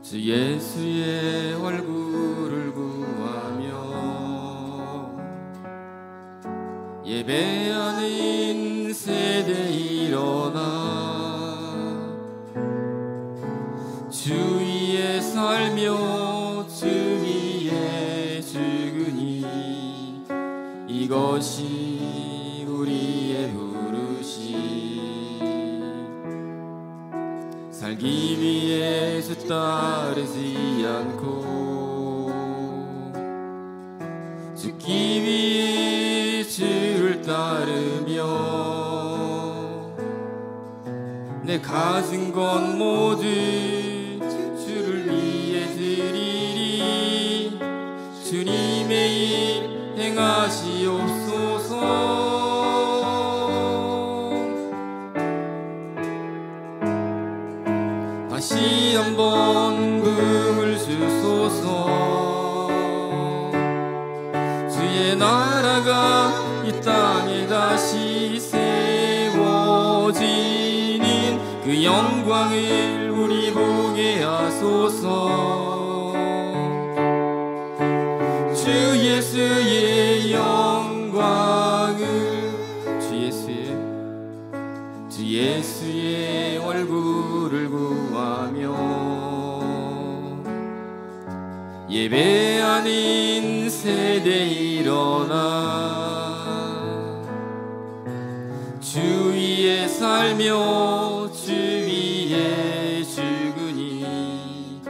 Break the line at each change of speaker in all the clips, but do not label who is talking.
주 예수의 얼굴을 구하며 예배하는 세대 일어나 주 위에 살며 주 위에 죽으니 이것이 우리의 부르심. 살기 위해 주 따르지 않고 죽기 위해 주를 따르며 내 가진 것 모두 주를 위해 드리리. 주님의 일 행하시옵소서. 다시 한번 부을 주소서. 주의 나라가 이 땅에 다시 세워지는 그 영광을 우리 보게 하소서. 주 예수의 영광을 주 예수의 얼굴을 구하며 예배하는 세대 일어나 주 위에 살며 주 위에 죽으니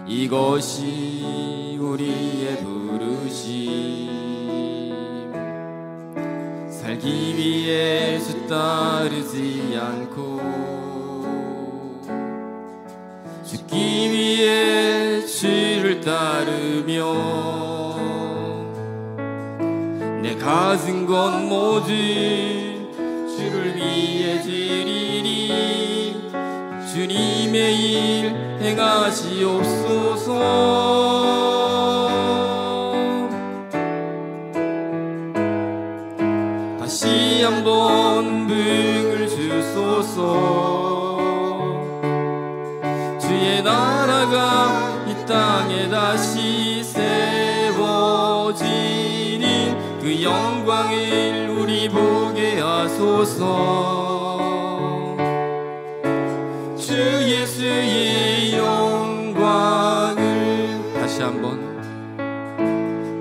이것이 우리의 부르심. 살기 위해 주 따르지 않고 죽기 위해 주를 따르며 내 가진 것 모두 주를 위해 드리리. 주님의 일 행하시옵소서. 다시 한번 부을 주소서. 주의 나라가 이 땅에 다시 세워지는 그 영광을 우리 보게 하소서. 주 예수의 영광을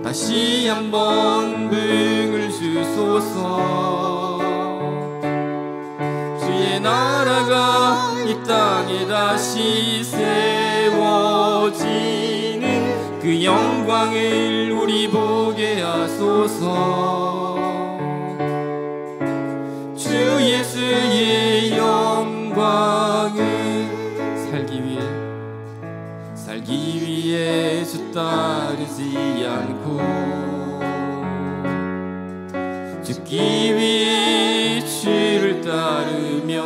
다시 한번 부을 주소서. 주의 나라가 이 땅에 다시 세워지는 그 영광을 우리 보게 하소서. 주 예수의 영광을 살기 위해 주 따르지 않고 죽기 위해 주를 따르며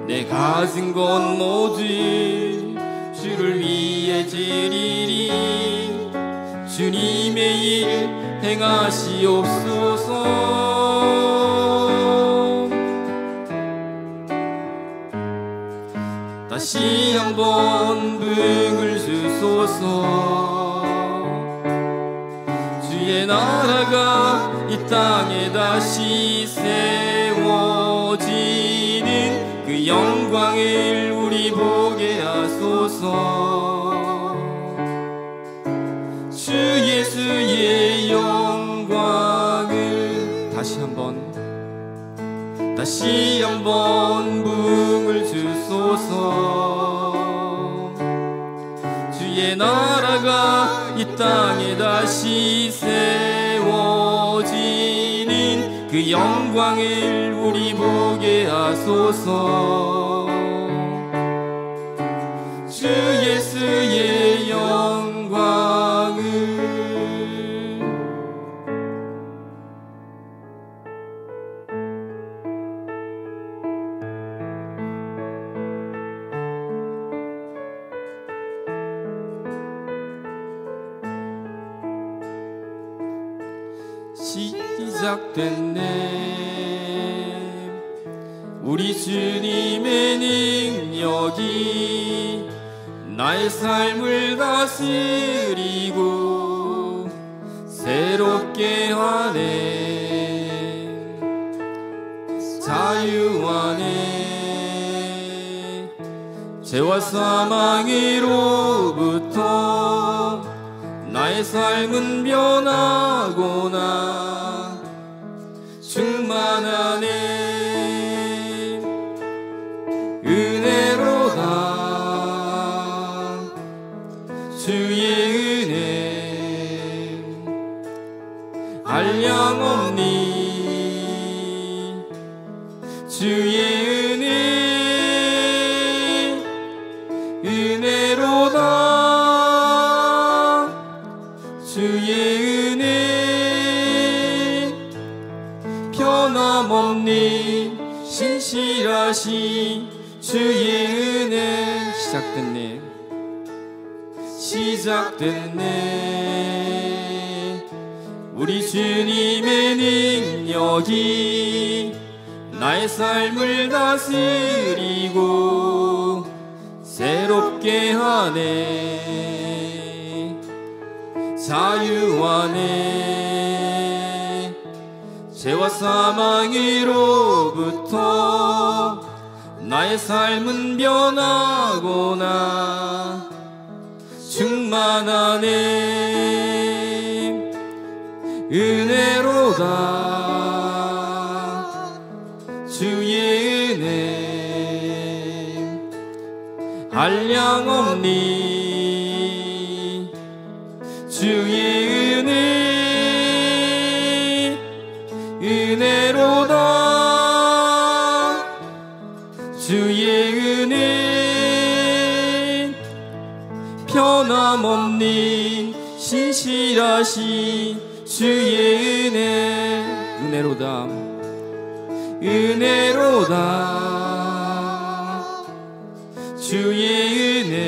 내 가진 것 모두 주를 위해 드리리. 주님의 일 행하시옵소서. 다시 한번 부을 주소서. 주의 나라가 이 땅에 다시 세워지는 그 영광을 우리 보게 하소서. 주 예수의 영광을 다시 한번 부을 주소서. 주의 나라가 이 땅에 다시 세워지는 그 영광을 우리 보게 하소서. 주 예수의 영광을 시작됐네. 우리 주님의 능력이 나의 삶을 다스리고 새롭게 하네. 자유하네. 죄와 사망으로부터 나의 삶은 변하고나 충만하네. 은혜로다. 주의 은혜 한량없니. 주의 은혜 은혜로다. 주의 은혜 변함없니. 신실하신 주의 은혜. 시작됐네. 시작됐네. 우리 주님의 능력이 나의 삶을 다스리고 새롭게 하네. 자유하네. 죄와 사망으로부터 나의 삶은 변하고나 충만하네. 은혜로다. 주의 은혜 한량없니. 주의 은혜 은혜로다. 주의 은혜 변함없니. 신실하신 주의 은혜. 은혜로다. 은혜로다. 주의 은혜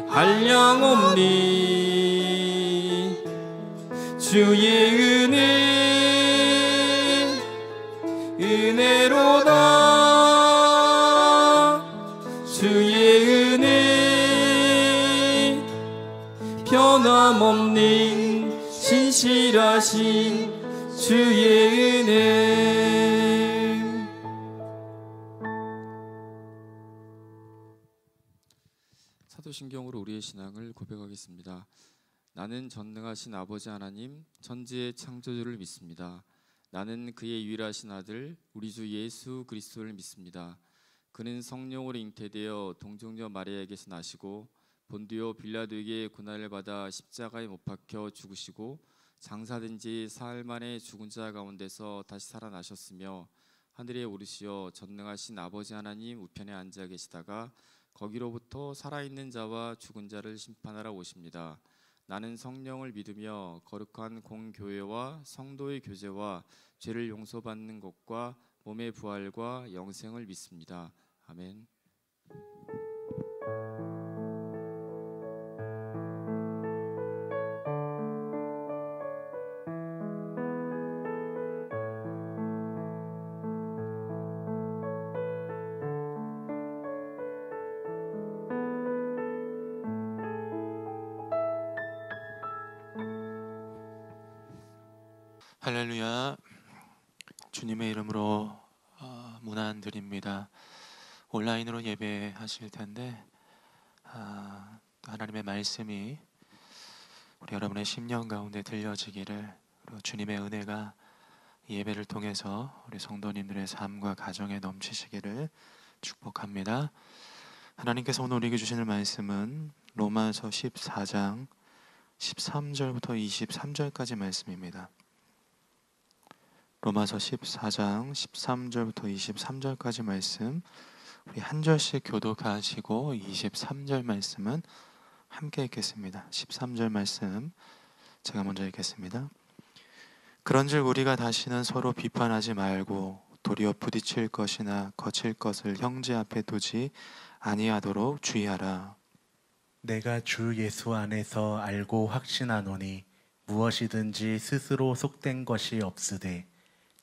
한량없니. 주의 은혜 은혜로다. 주의 은혜 변함없는 신실하신 주의 은혜.
사도신경으로 우리의 신앙을 고백하겠습니다. 나는 전능하신 아버지 하나님 천지의 창조주를 믿습니다. 나는 그의 유일하신 아들 우리 주 예수 그리스도를 믿습니다. 그는 성령으로 잉태되어 동정녀 마리아에게서 나시고 본디오 빌라도에게 고난을 받아 십자가에 못 박혀 죽으시고 장사된 지 사흘 만에 죽은 자 가운데서 다시 살아나셨으며 하늘에 오르시어 전능하신 아버지 하나님 우편에 앉아 계시다가 거기로부터 살아있는 자와 죽은 자를 심판하러 오십니다. 나는 성령을 믿으며 거룩한 공교회와 성도의 교제와 죄를 용서받는 것과 몸의 부활과 영생을 믿습니다. 아멘.
할렐루야. 주님의 이름으로 문안 드립니다. 온라인으로 예배하실 텐데 하나님의 말씀이 우리 여러분의 심령 가운데 들려지기를, 그리고 주님의 은혜가 예배를 통해서 우리 성도님들의 삶과 가정에 넘치시기를 축복합니다. 하나님께서 오늘 우리에게 주시는 말씀은 로마서 14장 13절부터 23절까지 말씀입니다. 로마서 14장 13절부터 23절까지 말씀 우리 한 절씩 교독하시고 23절 말씀은 함께 읽겠습니다. 13절 말씀 제가 먼저 읽겠습니다. 그런즉 우리가 다시는 서로 비판하지 말고 도리어 부딪힐 것이나 거칠 것을 형제 앞에 두지 아니하도록 주의하라.
내가 주 예수 안에서 알고 확신하노니 무엇이든지 스스로 속된 것이 없으되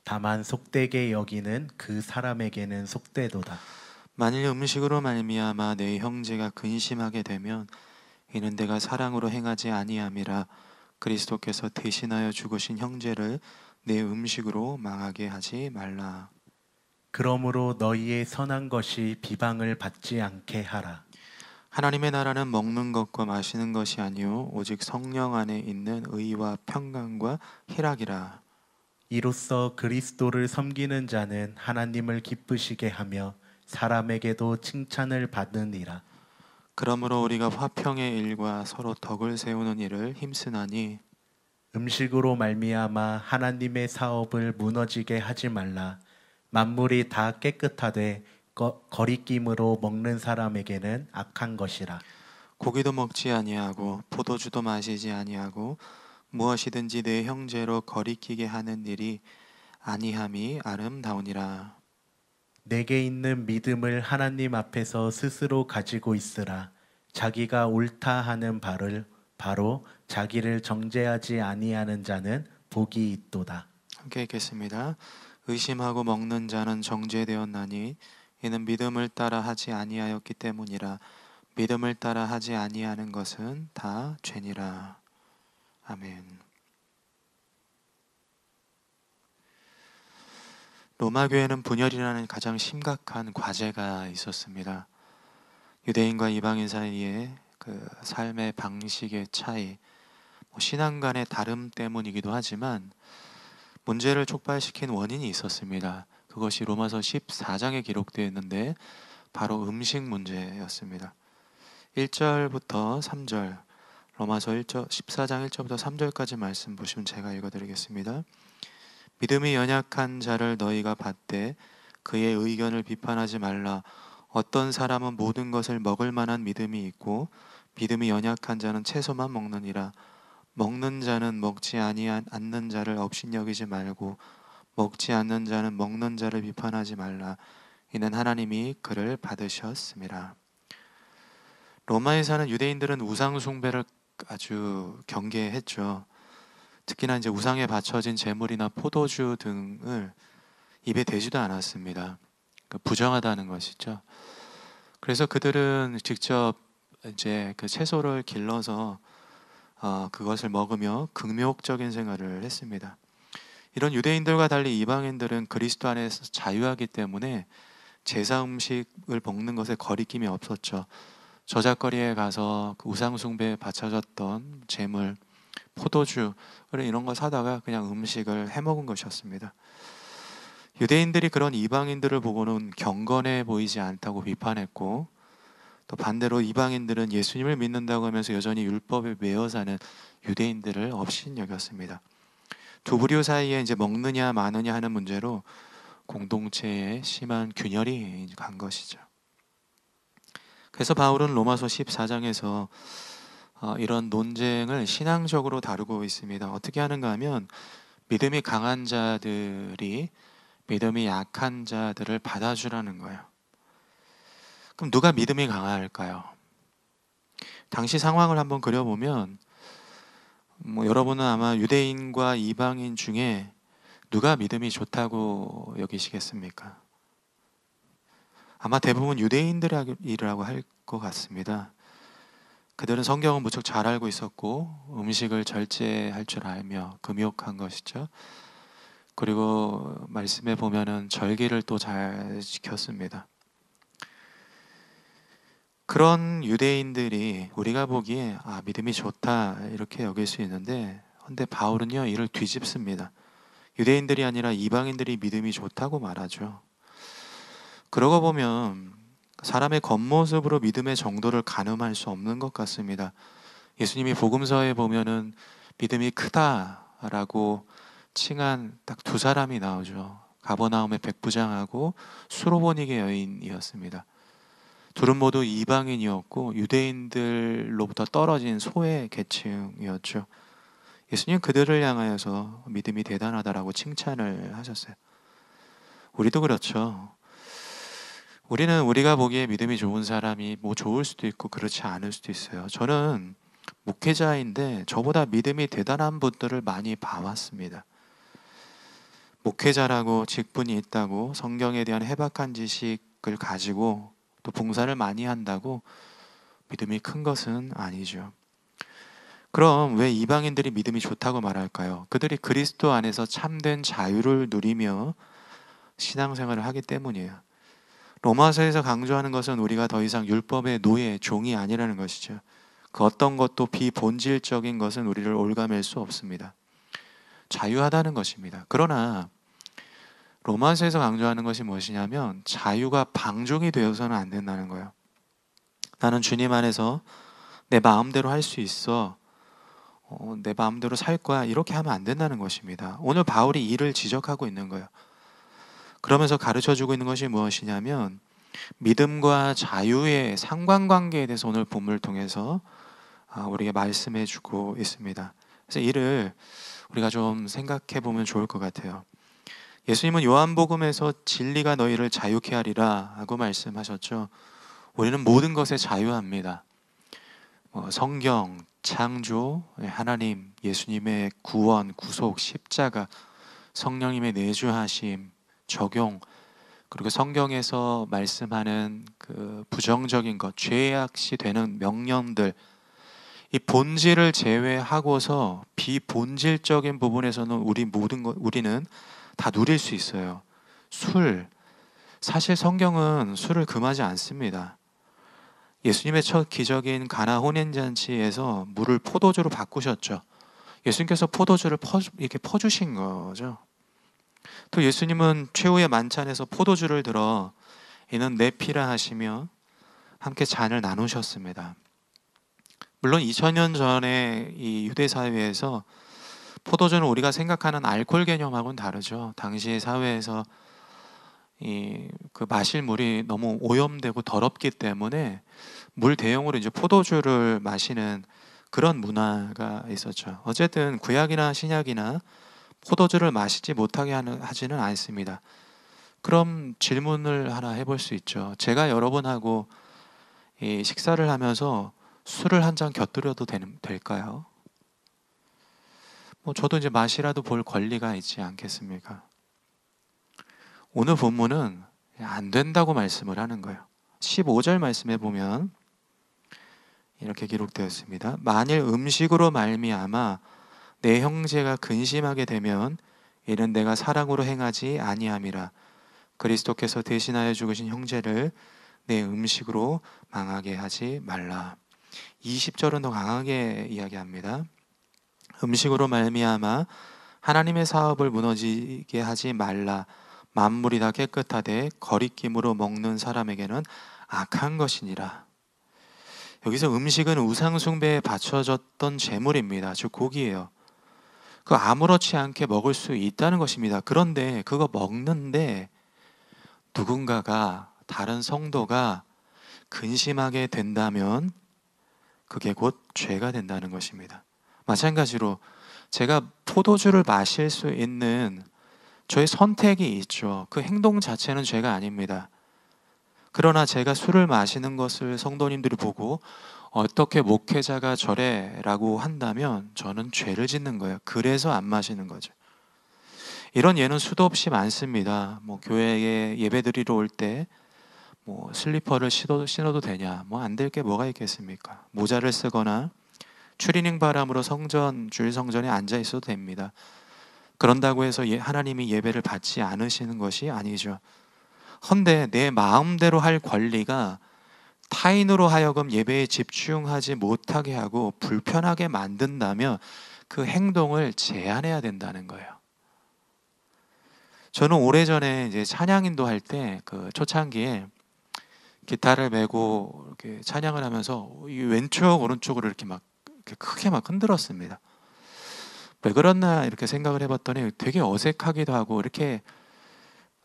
다만 속되게 여기는 그 사람에게는 속되도다.
만일 음식으로 말미암아 내 형제가 근심하게 되면 이는 내가 사랑으로 행하지 아니함이라. 그리스도께서 대신하여 죽으신 형제를 내 음식으로 망하게 하지 말라.
그러므로 너희의 선한 것이 비방을 받지 않게 하라.
하나님의 나라는 먹는 것과 마시는 것이 아니요 오직 성령 안에 있는 의와 평강과 희락이라.
이로써 그리스도를 섬기는 자는 하나님을 기쁘시게 하며 사람에게도 칭찬을 받으니라.
그러므로 우리가 화평의 일과 서로 덕을 세우는 일을 힘쓰나니
음식으로 말미암아 하나님의 사업을 무너지게 하지 말라. 만물이 다 깨끗하되 거리낌으로 먹는 사람에게는 악한 것이라.
고기도 먹지 아니하고 포도주도 마시지 아니하고 무엇이든지 내 형제로 거리끼게 하는 일이 아니함이 아름다우니라.
내게 있는 믿음을 하나님 앞에서 스스로 가지고 있으라. 자기가 옳다 하는 바를 바로 자기를 정죄하지 아니하는 자는 복이 있도다.
함께 읽겠습니다. 의심하고 먹는 자는 정죄되었나니 이는 믿음을 따라 하지 아니하였기 때문이라. 믿음을 따라 하지 아니하는 것은 다 죄니라. 아멘. 로마 교회는 분열이라는 가장 심각한 과제가 있었습니다. 유대인과 이방인 사이에 그 삶의 방식의 차이, 신앙 간의 다름 때문이기도 하지만 문제를 촉발시킨 원인이 있었습니다. 그것이 로마서 14장에 기록되어 있는데 바로 음식 문제였습니다. 1절부터 3절, 로마서 14장 1절부터 3절까지 말씀 보시면 제가 읽어드리겠습니다. 믿음이 연약한 자를 너희가 받되 그의 의견을 비판하지 말라. 어떤 사람은 모든 것을 먹을 만한 믿음이 있고 믿음이 연약한 자는 채소만 먹느니라. 먹는 자는 먹지 않는 자를 업신여기지 말고 먹지 않는 자는 먹는 자를 비판하지 말라. 이는 하나님이 그를 받으셨음이라. 로마에 사는 유대인들은 우상 숭배를 아주 경계했죠. 특히나 이제 우상에 바쳐진 제물이나 포도주 등을 입에 대지도 않았습니다. 부정하다는 것이죠. 그래서 그들은 직접 이제 그 채소를 길러서 그것을 먹으며 긍욕적인 생활을 했습니다. 이런 유대인들과 달리 이방인들은 그리스도 안에서 자유하기 때문에 제사 음식을 먹는 것에 거리낌이 없었죠. 저작거리에 가서 그 우상 숭배에 바쳐졌던 제물, 포도주 이런 걸 사다가 그냥 음식을 해먹은 것이었습니다. 유대인들이 그런 이방인들을 보고는 경건해 보이지 않다고 비판했고, 또 반대로 이방인들은 예수님을 믿는다고 하면서 여전히 율법에 매여 사는 유대인들을 업신여겼습니다. 두 부류 사이에 이제 먹느냐 마느냐 하는 문제로 공동체에 심한 균열이 간 것이죠. 그래서 바울은 로마서 14장에서 이런 논쟁을 신앙적으로 다루고 있습니다. 어떻게 하는가 하면 믿음이 강한 자들이 믿음이 약한 자들을 받아주라는 거예요. 그럼 누가 믿음이 강할까요? 당시 상황을 한번 그려보면 여러분은 아마 유대인과 이방인 중에 누가 믿음이 좋다고 여기시겠습니까? 아마 대부분 유대인들이라고 할 것 같습니다. 그들은 성경을 무척 잘 알고 있었고 음식을 절제할 줄 알며 금욕한 것이죠. 그리고 말씀에 보면은 절기를 또 잘 지켰습니다. 그런 유대인들이 우리가 보기에 믿음이 좋다 이렇게 여길 수 있는데, 근데 바울은요 이를 뒤집습니다. 유대인들이 아니라 이방인들이 믿음이 좋다고 말하죠. 그러고 보면 사람의 겉모습으로 믿음의 정도를 가늠할 수 없는 것 같습니다. 예수님이 복음서에 보면은 믿음이 크다라고 칭한 딱 두 사람이 나오죠. 가버나움의 백부장하고 수로보니게 여인이었습니다. 둘은 모두 이방인이었고 유대인들로부터 떨어진 소외 계층이었죠. 예수님 그들을 향하여서 믿음이 대단하다라고 칭찬을 하셨어요. 우리도 그렇죠. 우리는 우리가 보기에 믿음이 좋은 사람이 좋을 수도 있고 그렇지 않을 수도 있어요. 저는 목회자인데 저보다 믿음이 대단한 분들을 많이 봐왔습니다. 목회자라고 직분이 있다고 성경에 대한 해박한 지식을 가지고 또 봉사를 많이 한다고 믿음이 큰 것은 아니죠. 그럼 왜 이방인들이 믿음이 좋다고 말할까요? 그들이 그리스도 안에서 참된 자유를 누리며 신앙생활을 하기 때문이에요. 로마서에서 강조하는 것은 우리가 더 이상 율법의 노예, 종이 아니라는 것이죠. 그 어떤 것도 비본질적인 것은 우리를 올가맬 수 없습니다. 자유하다는 것입니다. 그러나 로마서에서 강조하는 것이 무엇이냐면 자유가 방종이 되어서는 안 된다는 거예요. 나는 주님 안에서 내 마음대로 할 수 있어, 내 마음대로 살 거야, 이렇게 하면 안 된다는 것입니다. 오늘 바울이 이를 지적하고 있는 거예요. 그러면서 가르쳐주고 있는 것이 무엇이냐면 믿음과 자유의 상관관계에 대해서 오늘 본문을 통해서 우리에게 말씀해주고 있습니다. 그래서 이를 우리가 좀 생각해 보면 좋을 것 같아요. 예수님은 요한복음에서 진리가 너희를 자유케 하리라 하고 말씀하셨죠. 우리는 모든 것에 자유합니다. 성경, 창조, 하나님, 예수님의 구원, 구속, 십자가, 성령님의 내주하심, 적용, 그리고 성경에서 말씀하는 그 부정적인 것, 죄악시 되는 명령들, 이 본질을 제외하고서 비본질적인 부분에서는 우리는 다 누릴 수 있어요. 술, 사실 성경은 술을 금하지 않습니다. 예수님의 첫 기적인 가나 혼인잔치에서 물을 포도주로 바꾸셨죠. 예수님께서 포도주를 이렇게 퍼주신 거죠. 또 예수님은 최후의 만찬에서 포도주를 들어 이는 내 피라 하시며 함께 잔을 나누셨습니다. 물론 2000년 전에 이 유대 사회에서 포도주는 우리가 생각하는 알코올 개념하고는 다르죠. 당시의 사회에서 그 마실 물이 너무 오염되고 더럽기 때문에 물 대용으로 이제 포도주를 마시는 그런 문화가 있었죠. 어쨌든 구약이나 신약이나 포도주를 마시지 못하게 하지는 않습니다. 그럼 질문을 하나 해볼 수 있죠. 제가 여러분하고 식사를 하면서 술을 한 잔 곁들여도 될까요? 저도 이제 맛이라도 볼 권리가 있지 않겠습니까? 오늘 본문은 안 된다고 말씀을 하는 거예요. 15절 말씀에 보면 이렇게 기록되었습니다. 만일 음식으로 말미암아 내 형제가 근심하게 되면 이는 내가 사랑으로 행하지 아니함이라. 그리스도께서 대신하여 죽으신 형제를 내 음식으로 망하게 하지 말라. 20절은 더 강하게 이야기합니다. 음식으로 말미암아 하나님의 사업을 무너지게 하지 말라. 만물이 다 깨끗하되 거리낌으로 먹는 사람에게는 악한 것이니라. 여기서 음식은 우상 숭배에 바쳐졌던 제물입니다. 즉 고기예요. 그 아무렇지 않게 먹을 수 있다는 것입니다. 그런데 그거 먹는데 누군가가, 다른 성도가 근심하게 된다면 그게 곧 죄가 된다는 것입니다. 마찬가지로 제가 포도주를 마실 수 있는 저의 선택이 있죠. 그 행동 자체는 죄가 아닙니다. 그러나 제가 술을 마시는 것을 성도님들이 보고 어떻게 목회자가 저래 라고 한다면 저는 죄를 짓는 거예요. 그래서 안 마시는 거죠. 이런 예는 수도 없이 많습니다. 교회에 예배드리러 올 때 슬리퍼를 신어도 되냐? 안 될 게 뭐가 있겠습니까? 모자를 쓰거나 추리닝 바람으로 주일 성전에 앉아 있어도 됩니다. 그런다고 해서 하나님이 예배를 받지 않으시는 것이 아니죠. 헌데 내 마음대로 할 권리가 타인으로 하여금 예배에 집중하지 못하게 하고 불편하게 만든다면 그 행동을 제한해야 된다는 거예요. 저는 오래전에 이제 찬양 인도할 때 그 초창기에 기타를 메고 이렇게 찬양을 하면서 이 왼쪽 오른쪽으로 이렇게 크게 흔들었습니다. 왜 그랬나 이렇게 생각을 해봤더니 되게 어색하기도 하고 이렇게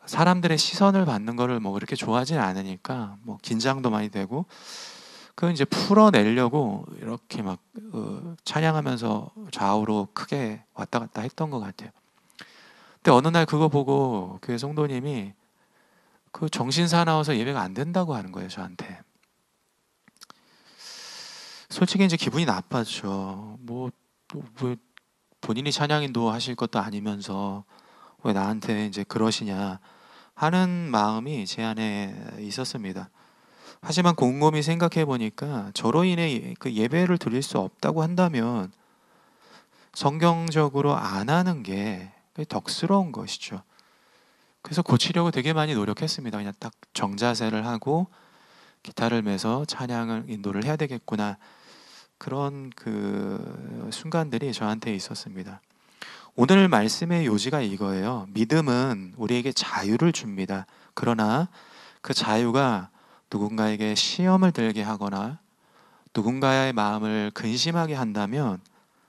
사람들의 시선을 받는 거를 그렇게 좋아하진 않으니까 긴장도 많이 되고 그 이제 풀어내려고 이렇게 찬양하면서 좌우로 크게 왔다 갔다 했던 것 같아요. 근데 어느 날 그거 보고 교회 성도님이 그 정신 사나워서 예배가 안 된다고 하는 거예요, 저한테. 솔직히 이제 기분이 나빴죠. 본인이 찬양 인도 하실 것도 아니면서 왜 나한테 이제 그러시냐 하는 마음이 제 안에 있었습니다. 하지만 곰곰이 생각해 보니까 저로 인해 그 예배를 드릴 수 없다고 한다면 성경적으로 안 하는 게 덕스러운 것이죠. 그래서 고치려고 되게 많이 노력했습니다. 그냥 딱 정자세를 하고 기타를 매서 찬양을 인도를 해야 되겠구나, 그런 그 순간들이 저한테 있었습니다. 오늘 말씀의 요지가 이거예요. 믿음은 우리에게 자유를 줍니다. 그러나 그 자유가 누군가에게 시험을 들게 하거나 누군가의 마음을 근심하게 한다면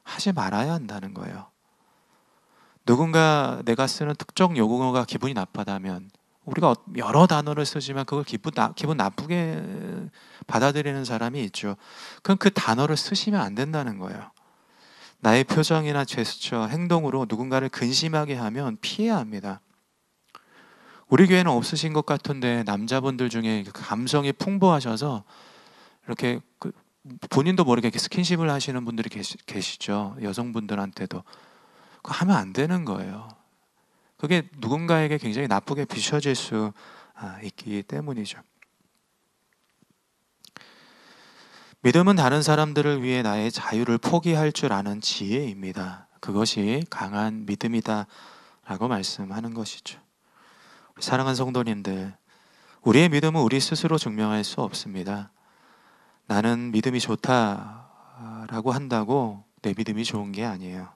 하지 말아야 한다는 거예요. 누군가 내가 쓰는 특정 용어가 기분이 나쁘다면 우리가 여러 단어를 쓰지만 그걸 기분 나쁘게 받아들이는 사람이 있죠. 그럼 그 단어를 쓰시면 안 된다는 거예요. 나의 표정이나 제스처, 행동으로 누군가를 근심하게 하면 피해야 합니다. 우리 교회는 없으신 것 같은데 남자분들 중에 감성이 풍부하셔서 이렇게 본인도 모르게 이렇게 스킨십을 하시는 분들이 계시죠. 여성분들한테도. 그거 하면 안 되는 거예요. 그게 누군가에게 굉장히 나쁘게 비춰질 수 있기 때문이죠. 믿음은 다른 사람들을 위해 나의 자유를 포기할 줄 아는 지혜입니다. 그것이 강한 믿음이다 라고 말씀하는 것이죠. 사랑하는 성도님들, 우리의 믿음은 우리 스스로 증명할 수 없습니다. 나는 믿음이 좋다라고 한다고 내 믿음이 좋은 게 아니에요.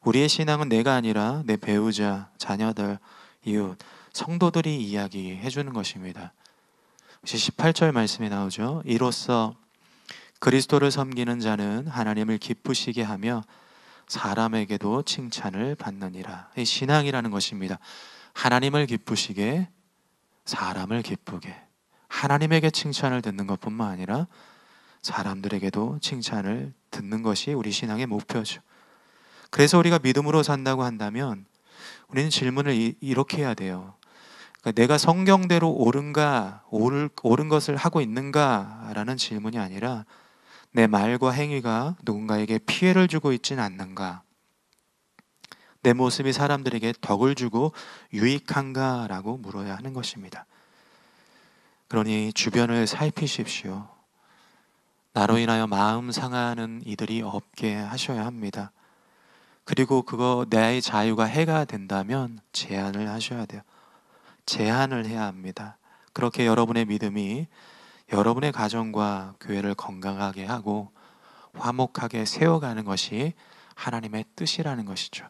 우리의 신앙은 내가 아니라 내 배우자, 자녀들, 이웃, 성도들이 이야기해 주는 것입니다. 18절 말씀에 나오죠. 이로써 그리스도를 섬기는 자는 하나님을 기쁘시게 하며 사람에게도 칭찬을 받느니라. 이 신앙이라는 것입니다. 하나님을 기쁘시게, 사람을 기쁘게, 하나님에게 칭찬을 듣는 것뿐만 아니라 사람들에게도 칭찬을 듣는 것이 우리 신앙의 목표죠. 그래서 우리가 믿음으로 산다고 한다면 우리는 질문을 이렇게 해야 돼요. 그러니까 내가 성경대로 옳은 것을 하고 있는가라는 질문이 아니라 내 말과 행위가 누군가에게 피해를 주고 있지는 않는가, 내 모습이 사람들에게 덕을 주고 유익한가라고 물어야 하는 것입니다. 그러니 주변을 살피십시오. 나로 인하여 마음 상하는 이들이 없게 하셔야 합니다. 그리고 그거 내 자유가 해가 된다면 제한을 하셔야 돼요. 제한을 해야 합니다. 그렇게 여러분의 믿음이 여러분의 가정과 교회를 건강하게 하고 화목하게 세워가는 것이 하나님의 뜻이라는 것이죠.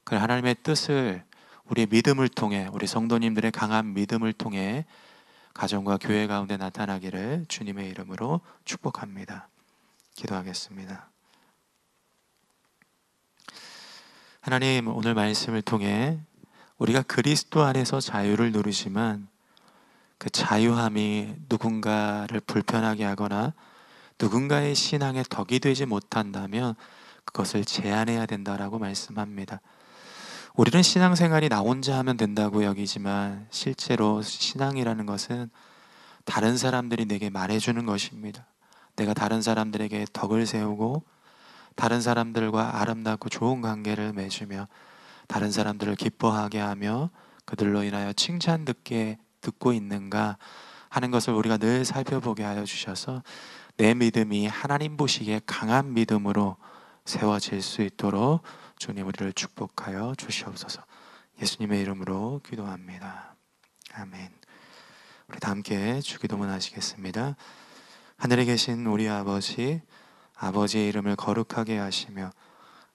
그 하나님의 뜻을 우리의 믿음을 통해, 우리 성도님들의 강한 믿음을 통해 가정과 교회 가운데 나타나기를 주님의 이름으로 축복합니다. 기도하겠습니다. 하나님, 오늘 말씀을 통해 우리가 그리스도 안에서 자유를 누리지만 그 자유함이 누군가를 불편하게 하거나 누군가의 신앙에 덕이 되지 못한다면 그것을 제한해야 된다라고 말씀합니다. 우리는 신앙생활이 나 혼자 하면 된다고 여기지만 실제로 신앙이라는 것은 다른 사람들이 내게 말해주는 것입니다. 내가 다른 사람들에게 덕을 세우고 다른 사람들과 아름답고 좋은 관계를 맺으며 다른 사람들을 기뻐하게 하며 그들로 인하여 칭찬 듣고 있는가 하는 것을 우리가 늘 살펴보게 하여 주셔서 내 믿음이 하나님 보시기에 강한 믿음으로 세워질 수 있도록 주님 우리를 축복하여 주시옵소서. 예수님의 이름으로 기도합니다. 아멘. 우리 다 함께 주기도문 하시겠습니다. 하늘에 계신 우리 아버지, 아버지의 이름을 거룩하게 하시며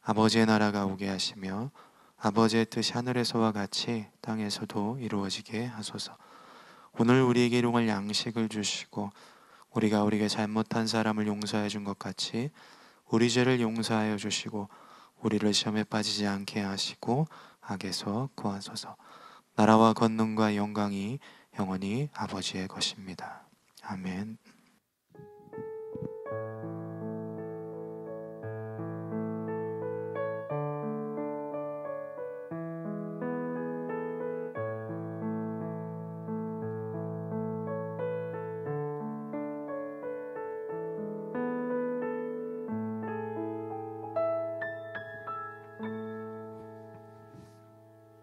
아버지의 나라가 오게 하시며 아버지의 뜻이 하늘에서와 같이 땅에서도 이루어지게 하소서. 오늘 우리에게 일용할 양식을 주시고 우리가 우리에게 잘못한 사람을 용서해 준 것 같이 우리 죄를 용서하여 주시고 우리를 시험에 빠지지 않게 하시고 악에서 구하소서. 나라와 권능과 영광이 영원히 아버지의 것입니다. 아멘.